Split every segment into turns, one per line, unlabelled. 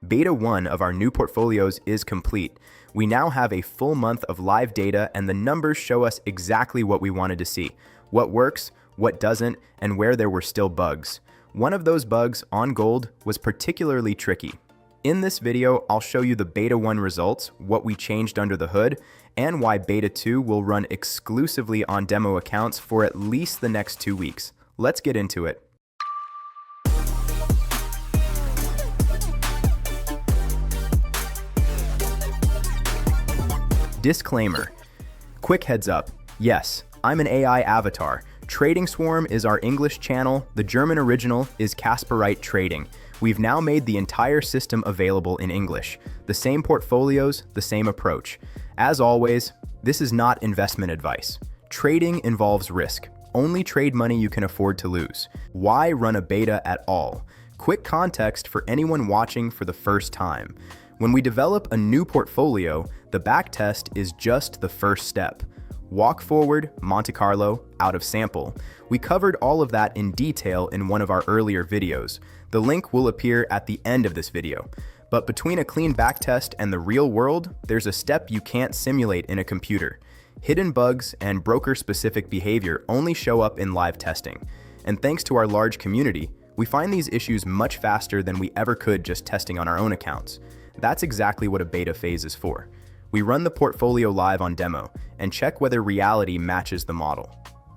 Beta 1 of our new portfolios is complete. We now have a full month of live data, and the numbers show us exactly what we wanted to see: what works, what doesn't, and where there were still bugs. One of those bugs, on gold, was particularly tricky. In this video, I'll show you the Beta 1 results, what we changed under the hood, and why Beta 2 will run exclusively on demo accounts for at least the next 2 weeks. Let's get into it. Disclaimer. Quick heads up. Yes, I'm an AI avatar. Trading Swarm is our English channel. The German original is Kaspareit Trading. We've now made the entire system available in English. The same portfolios, the same approach. As always, this is not investment advice. Trading involves risk. Only trade money you can afford to lose. Why run a beta at all? Quick context for anyone watching for the first time. When we develop a new portfolio, the backtest is just the first step. Walk forward, Monte Carlo, out of sample. We covered all of that in detail in one of our earlier videos. The link will appear at the end of this video. But between a clean backtest and the real world, there's a step you can't simulate in a computer. Hidden bugs and broker-specific behavior only show up in live testing. And thanks to our large community, we find these issues much faster than we ever could just testing on our own accounts. That's exactly what a beta phase is for. We run the portfolio live on demo and check whether reality matches the model.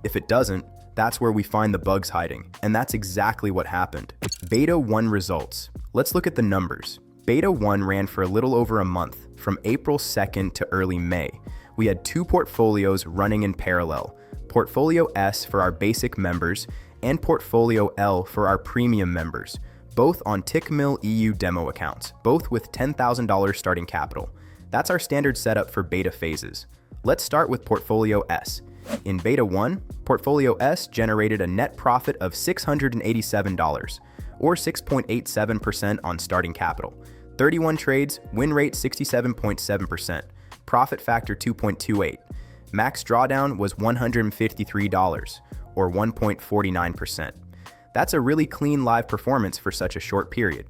If it doesn't, that's where we find the bugs hiding, and that's exactly what happened. Beta 1 results. Let's look at the numbers. Beta 1 ran for a little over a month, from April 2nd to early May. We had 2 portfolios running in parallel, Portfolio S for our basic members and Portfolio L for our premium members, both on Tickmill EU demo accounts, both with $10,000 starting capital. That's our standard setup for beta phases. Let's start with Portfolio S. In Beta 1, Portfolio S generated a net profit of $687, or 6.87% on starting capital. 31 trades, win rate 67.7%, profit factor 2.28. Max drawdown was $153, or 1.49%. That's a really clean live performance for such a short period.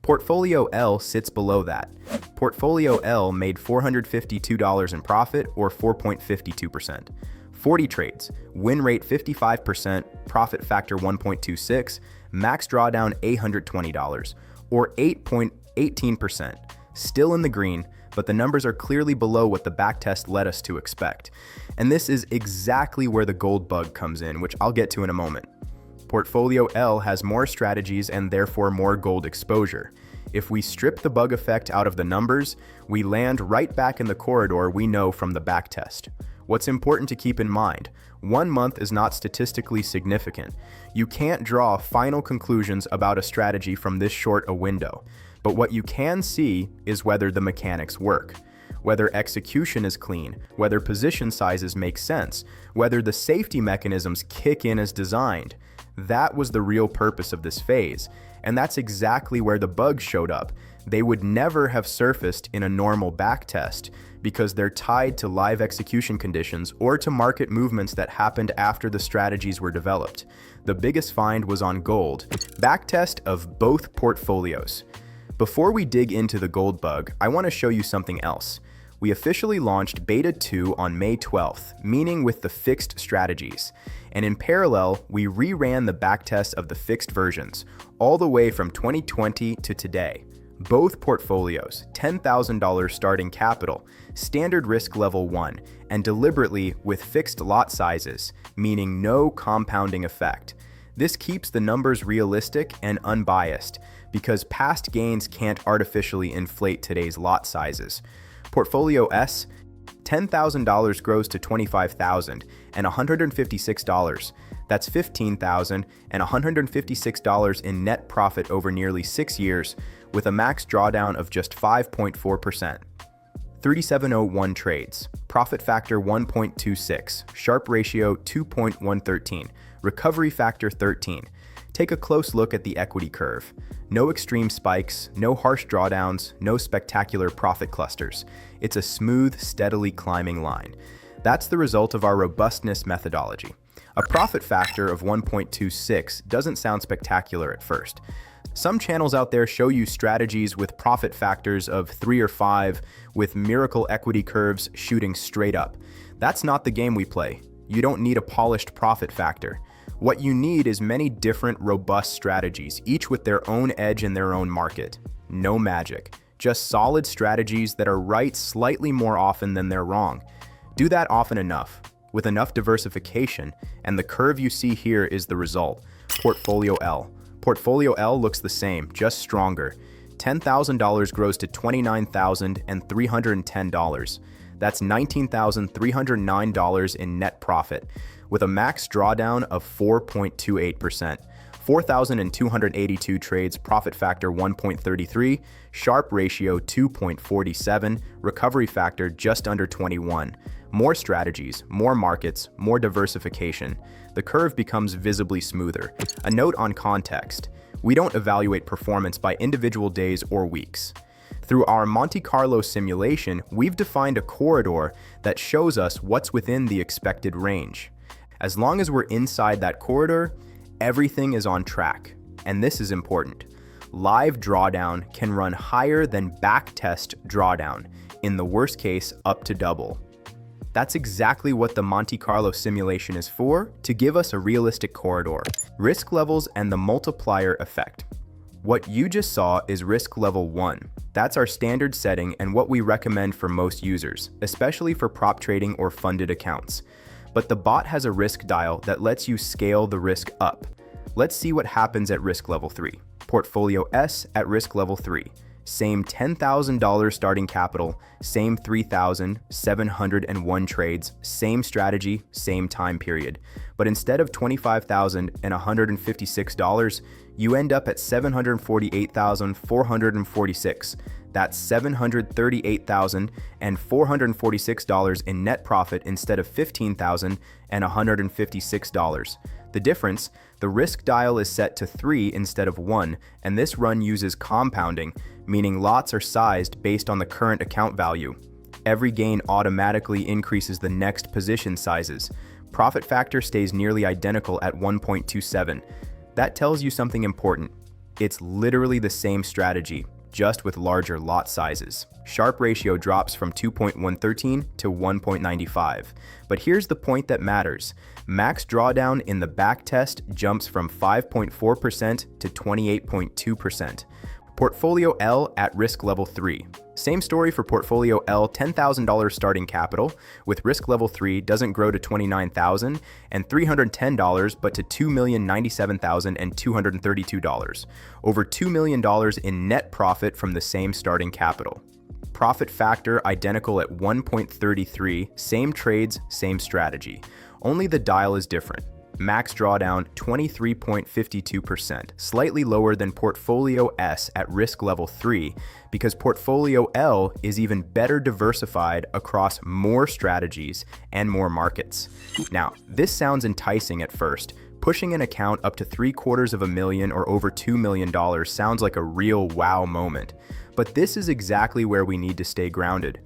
Portfolio L sits below that. Portfolio L made $452 in profit, or 4.52%. 40 trades, win rate 55%, profit factor 1.26, max drawdown $820, or 8.18%. Still in the green, but the numbers are clearly below what the backtest led us to expect. And this is exactly where the gold bug comes in, which I'll get to in a moment. Portfolio L has more strategies and therefore more gold exposure. If we strip the bug effect out of the numbers, we land right back in the corridor we know from the backtest. What's important to keep in mind: 1 month is not statistically significant. You can't draw final conclusions about a strategy from this short a window. But what you can see is whether the mechanics work, whether execution is clean, whether position sizes make sense, whether the safety mechanisms kick in as designed. That was the real purpose of this phase, and that's exactly where the bugs showed up. They would never have surfaced in a normal backtest because they're tied to live execution conditions or to market movements that happened after the strategies were developed. The biggest find was on gold, backtest of both portfolios. Before we dig into the gold bug, I want to show you something else. We officially launched Beta 2 on May 12th, meaning with the fixed strategies. And in parallel, we reran the backtest of the fixed versions, all the way from 2020 to today. Both portfolios, $10,000 starting capital, standard risk level 1, and deliberately with fixed lot sizes, meaning no compounding effect. This keeps the numbers realistic and unbiased, because past gains can't artificially inflate today's lot sizes. Portfolio S, $10,000 grows to $25,000 and $156. That's $15,000 and $156 in net profit over nearly 6 years, with a max drawdown of just 5.4%. 3701 trades, profit factor 1.26, Sharpe ratio 2.113, recovery factor 13. Take a close look at the equity curve. No extreme spikes, no harsh drawdowns, no spectacular profit clusters. It's a smooth, steadily climbing line. That's the result of our robustness methodology. A profit factor of 1.26 doesn't sound spectacular at first. Some channels out there show you strategies with profit factors of 3 or 5, with miracle equity curves shooting straight up. That's not the game we play. You don't need a polished profit factor. What you need is many different, robust strategies, each with their own edge in their own market. No magic. Just solid strategies that are right slightly more often than they're wrong. Do that often enough, with enough diversification, and the curve you see here is the result. Portfolio L. Portfolio L looks the same, just stronger. $10,000 grows to $29,310. That's $19,309 in net profit, with a max drawdown of 4.28%. 4,282 trades, profit factor 1.33, Sharpe ratio 2.47, recovery factor just under 21. More strategies, more markets, more diversification. The curve becomes visibly smoother. A note on context: we don't evaluate performance by individual days or weeks. Through our Monte Carlo simulation, we've defined a corridor that shows us what's within the expected range. As long as we're inside that corridor, everything is on track. And this is important. Live drawdown can run higher than backtest drawdown, in the worst case up to double. That's exactly what the Monte Carlo simulation is for, to give us a realistic corridor. Risk levels and the multiplier effect. What you just saw is risk level 1. That's our standard setting and what we recommend for most users, especially for prop trading or funded accounts. But the bot has a risk dial that lets you scale the risk up. Let's see what happens at risk level 3. Portfolio S at risk level 3. Same $10,000 starting capital, same 3,701 trades, same strategy, same time period. But instead of $25,156, you end up at $748,446. That's $738,446 in net profit instead of $15,156. The difference, the risk dial is set to 3 instead of 1, and this run uses compounding, meaning lots are sized based on the current account value. Every gain automatically increases the next position sizes. Profit factor stays nearly identical at 1.27. That tells you something important. It's literally the same strategy, just with larger lot sizes. Sharpe ratio drops from 2.113 to 1.95. But here's the point that matters. Max drawdown in the backtest jumps from 5.4% to 28.2%. Portfolio L at risk level 3. Same story for Portfolio L, $10,000 starting capital, with risk level 3 doesn't grow to $29,310 but to $2,097,232. Over $2 million in net profit from the same starting capital. Profit factor identical at 1.33, same trades, same strategy. Only the dial is different. Max drawdown 23.52%, slightly lower than Portfolio S at risk level 3, because Portfolio L is even better diversified across more strategies and more markets. Now, this sounds enticing at first. Pushing an account up to $750,000 or over $2 million sounds like a real wow moment. But this is exactly where we need to stay grounded.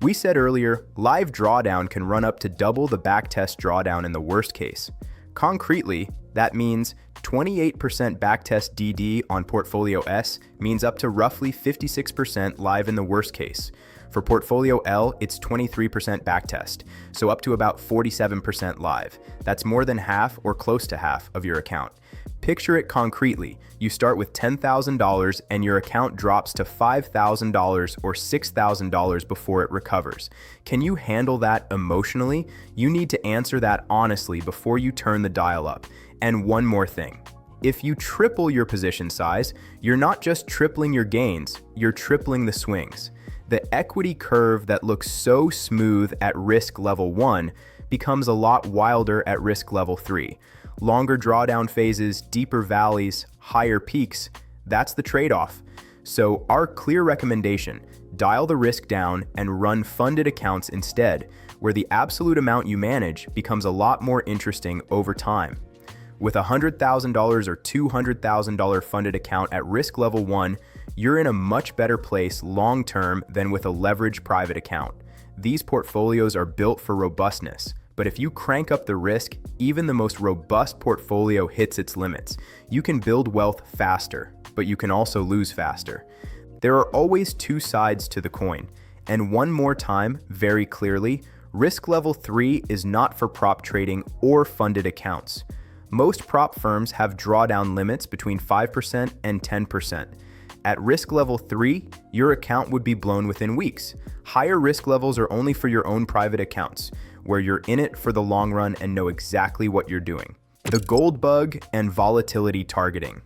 We said earlier, live drawdown can run up to double the backtest drawdown in the worst case. Concretely, that means 28% backtest DD on Portfolio S means up to roughly 56% live in the worst case. For Portfolio L, it's 23% backtest, so up to about 47% live. That's more than half or close to half of your account. Picture it concretely. You start with $10,000 and your account drops to $5,000 or $6,000 before it recovers. Can you handle that emotionally? You need to answer that honestly before you turn the dial up. And one more thing. If you triple your position size, you're not just tripling your gains, you're tripling the swings. The equity curve that looks so smooth at risk level 1 becomes a lot wilder at risk level 3. Longer drawdown phases, deeper valleys, higher peaks, that's the trade-off. So our clear recommendation, dial the risk down and run funded accounts instead, where the absolute amount you manage becomes a lot more interesting over time. With a $100,000 or $200,000 funded account at risk level 1, you're in a much better place long-term than with a leveraged private account. These portfolios are built for robustness. But if you crank up the risk, even the most robust portfolio hits its limits. You can build wealth faster, but you can also lose faster. There are always two sides to the coin. And one more time, very clearly, risk level 3 is not for prop trading or funded accounts. Most prop firms have drawdown limits between 5% and 10%. At risk level 3, your account would be blown within weeks. Higher risk levels are only for your own private accounts, where you're in it for the long run and know exactly what you're doing. The gold bug and volatility targeting.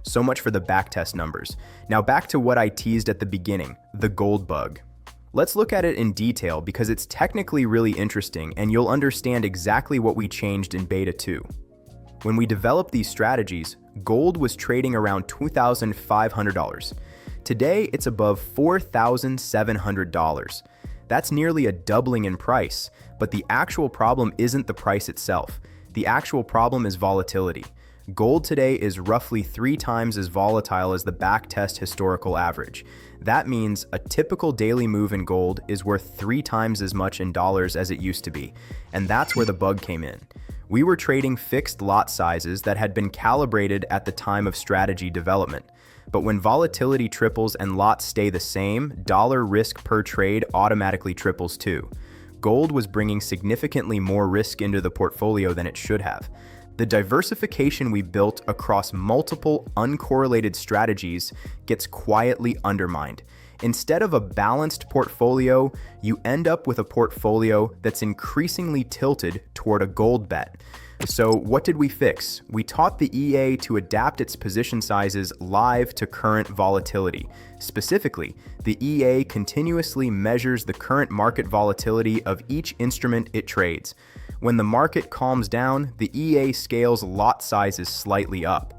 So much for the backtest numbers. Now back to what I teased at the beginning, the gold bug. Let's look at it in detail because it's technically really interesting and you'll understand exactly what we changed in beta 2. When we developed these strategies, gold was trading around $2,500. Today, it's above $4,700. That's nearly a doubling in price, but the actual problem isn't the price itself. The actual problem is volatility. Gold today is roughly 3 times as volatile as the backtest historical average. That means a typical daily move in gold is worth 3 times as much in dollars as it used to be, and that's where the bug came in. We were trading fixed lot sizes that had been calibrated at the time of strategy development. But when volatility triples and lots stay the same, dollar risk per trade automatically triples too. Gold was bringing significantly more risk into the portfolio than it should have. The diversification we built across multiple uncorrelated strategies gets quietly undermined. Instead of a balanced portfolio, you end up with a portfolio that's increasingly tilted toward a gold bet. So what did we fix? We taught the EA to adapt its position sizes live to current volatility. Specifically, the EA continuously measures the current market volatility of each instrument it trades. When the market calms down, the EA scales lot sizes slightly up.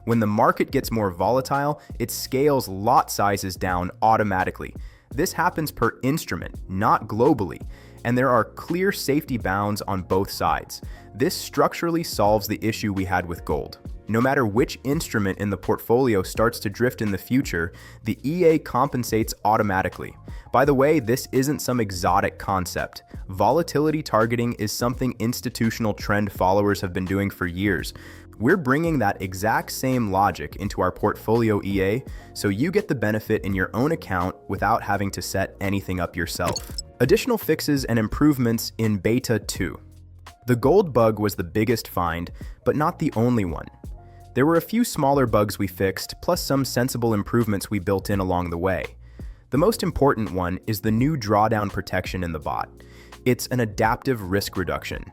When the market gets more volatile, it scales lot sizes down automatically. This happens per instrument, not globally, and there are clear safety bounds on both sides. This structurally solves the issue we had with gold. No matter which instrument in the portfolio starts to drift in the future, the EA compensates automatically. By the way, this isn't some exotic concept. Volatility targeting is something institutional trend followers have been doing for years. We're bringing that exact same logic into our portfolio EA, so you get the benefit in your own account without having to set anything up yourself. Additional fixes and improvements in Beta 2. The gold bug was the biggest find, but not the only one. There were a few smaller bugs we fixed, plus some sensible improvements we built in along the way. The most important one is the new drawdown protection in the bot. It's an adaptive risk reduction.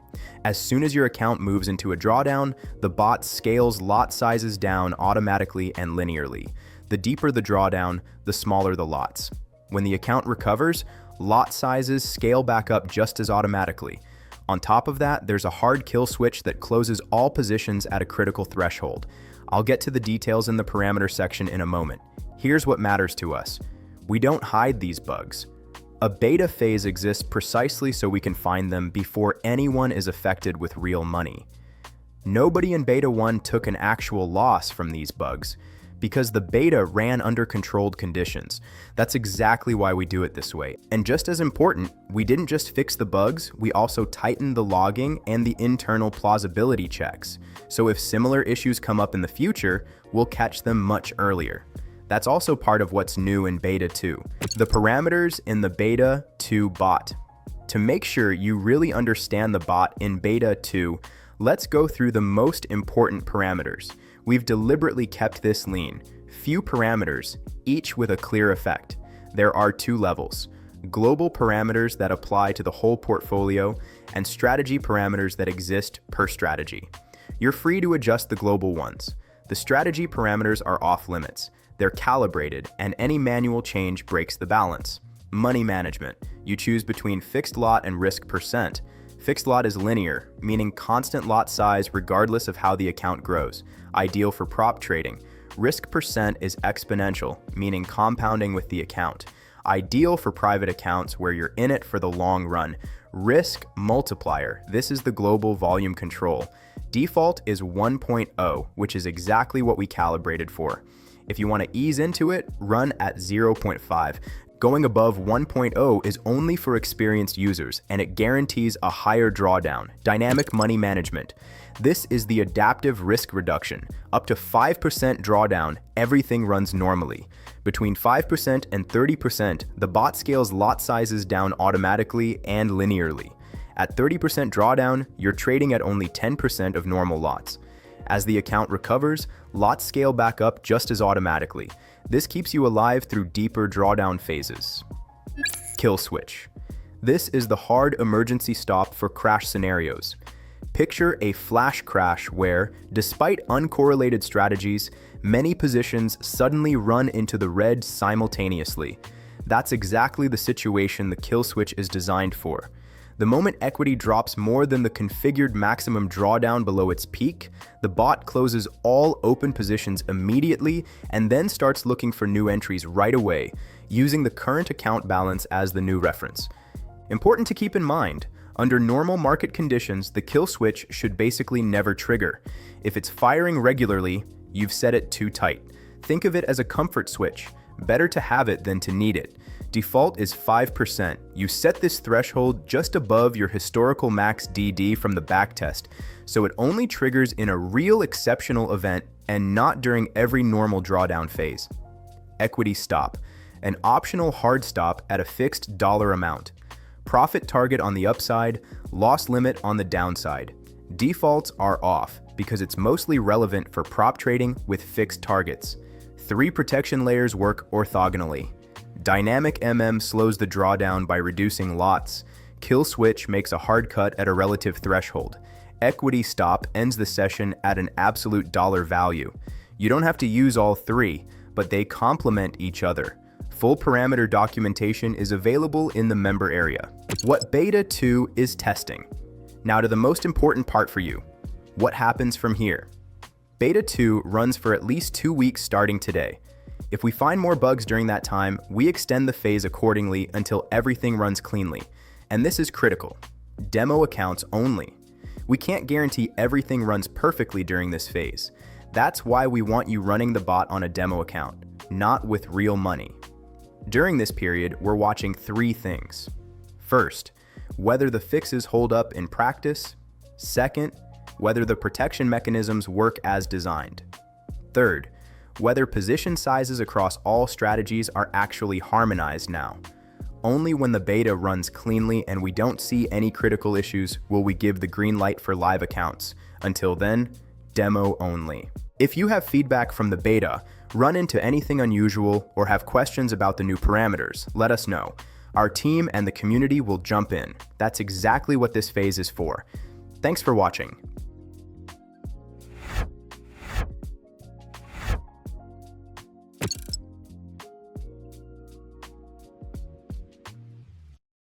As soon as your account moves into a drawdown, the bot scales lot sizes down automatically and linearly. The deeper the drawdown, the smaller the lots. When the account recovers, lot sizes scale back up just as automatically. On top of that, there's a hard kill switch that closes all positions at a critical threshold. I'll get to the details in the parameter section in a moment. Here's what matters to us. We don't hide these bugs. A beta phase exists precisely so we can find them before anyone is affected with real money. Nobody in beta 1 took an actual loss from these bugs because the beta ran under controlled conditions. That's exactly why we do it this way. And just as important, we didn't just fix the bugs, we also tightened the logging and the internal plausibility checks. So if similar issues come up in the future, we'll catch them much earlier. That's also part of what's new in Beta 2. The parameters in the Beta 2 bot. To make sure you really understand the bot in Beta 2, let's go through the most important parameters. We've deliberately kept this lean. Few parameters, each with a clear effect. There are 2 levels: global parameters that apply to the whole portfolio and strategy parameters that exist per strategy. You're free to adjust the global ones. The strategy parameters are off limits. They're calibrated, and any manual change breaks the balance. Money management. You choose between fixed lot and risk percent. Fixed lot is linear, meaning constant lot size regardless of how the account grows. Ideal for prop trading. Risk percent is exponential, meaning compounding with the account. Ideal for private accounts where you're in it for the long run. Risk multiplier. This is the global volume control. Default is 1.0, which is exactly what we calibrated for. If you want to ease into it, run at 0.5. Going above 1.0 is only for experienced users, and it guarantees a higher drawdown. Dynamic money management. This is the adaptive risk reduction. Up to 5% drawdown, everything runs normally. Between 5% and 30%, the bot scales lot sizes down automatically and linearly. At 30% drawdown, you're trading at only 10% of normal lots. As the account recovers, lots scale back up just as automatically. This keeps you alive through deeper drawdown phases. Kill switch. This is the hard emergency stop for crash scenarios. Picture a flash crash where, despite uncorrelated strategies, many positions suddenly run into the red simultaneously. That's exactly the situation the kill switch is designed for. The moment equity drops more than the configured maximum drawdown below its peak, the bot closes all open positions immediately and then starts looking for new entries right away, using the current account balance as the new reference. Important to keep in mind, under normal market conditions, the kill switch should basically never trigger. If it's firing regularly, you've set it too tight. Think of it as a comfort switch. Better to have it than to need it. Default is 5%. You set this threshold just above your historical max DD from the backtest, so it only triggers in a real exceptional event and not during every normal drawdown phase. Equity stop, an optional hard stop at a fixed dollar amount. Profit target on the upside, loss limit on the downside. Defaults are off because it's mostly relevant for prop trading with fixed targets. 3 protection layers work orthogonally. Dynamic slows the drawdown by reducing lots. Kill switch makes a hard cut at a relative threshold. Equity stop ends the session at an absolute dollar value. You don't have to use all 3, but they complement each other. Full parameter documentation is available in the member area. What Beta 2 is testing. Now to the most important part for you. What happens from here? Beta 2 runs for at least 2 weeks starting today. If we find more bugs during that time, we extend the phase accordingly until everything runs cleanly. And this is critical. Demo accounts only. We can't guarantee everything runs perfectly during this phase. That's why we want you running the bot on a demo account, not with real money. During this period, we're watching 3 things. First, whether the fixes hold up in practice. Second, whether the protection mechanisms work as designed. Third, whether position sizes across all strategies are actually harmonized now. Only when the beta runs cleanly and we don't see any critical issues will we give the green light for live accounts. Until then, demo only. If you have feedback from the beta, run into anything unusual, or have questions about the new parameters, let us know. Our team and the community will jump in. That's exactly what this phase is for. Thanks for watching.